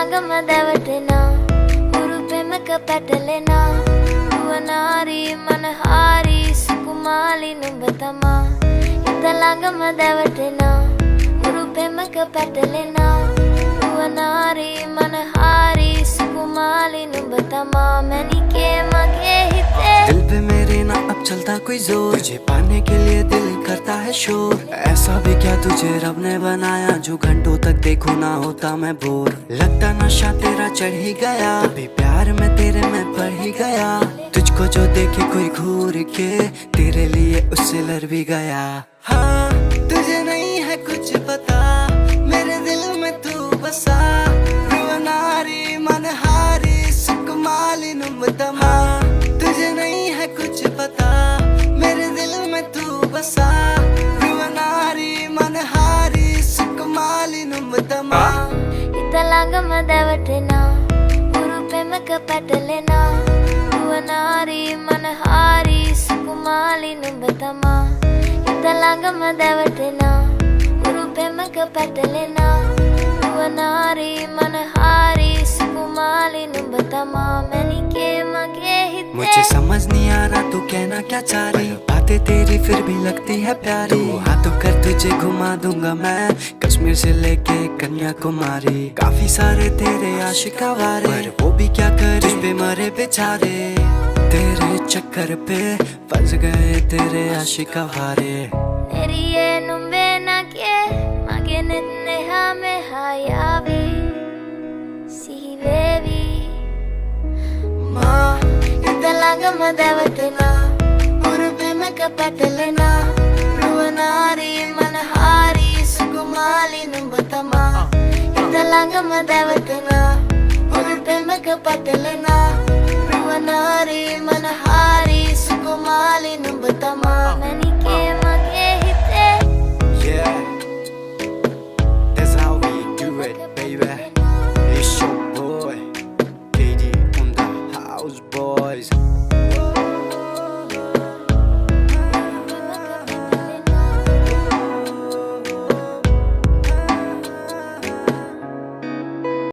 Ithalangamadevatina Urupemaka petalena Uvanari manahari sukumali numbatama Ithalangamadevatina Urupemaka petalena Uvanari manahari sukumali numbatama Manike mage hite दिल पे मेरे ना अब चलता कोई जोर तुझे पाने के लिए दिल करता है शोर ऐसा भी क्या तुझे रब ने बनाया जो घंटों तक देखो ना होता मैं बोर लगता नशा तेरा चढ़ ही गया अभी प्यार में तेरे मैं पड़ ही गया तुझको जो देखे कोई घूर के तेरे लिए उससे लड़ भी गया हाँ तुझे नहीं है कुछ पता मेरे दिल में तू बसा रुवनारी मनहारी सुकुमाली नुम्बतमा तुझे नहीं है कुछ पता मेरे दिल में तू बसा रुवनारी मनहारी सुकुमाली नुम्बतमा Ithalangamadevatina Urupemaka petalena Uvanari manahari sukumali numbatama Ithalangamadevatina Urupemaka petalena Uvanari manahari sukumali numbatama Manike mage hite मुझे समझ नहीं आ रहा तू कहना क्या चाह रही बातें तेरी फिर भी लगती है प्यारी तू हाथों कर तुझे घुमा दूंगा मैं कश्मीर से लेके कन्याकुमारी काफी सारे तेरे आशिक आवारे पर वो भी क्या करे तुझ पे मरे बेचारे तेरे चक्कर पे फंस गए तेरे आशिक Aware Neriye numbe nake mage netneha me hayavi sivevi ma Ithalangamadevatina Urupemaka petalena Ruvanari manahari sukumali numbatama Ithalangamadevatina Urupemaka petalena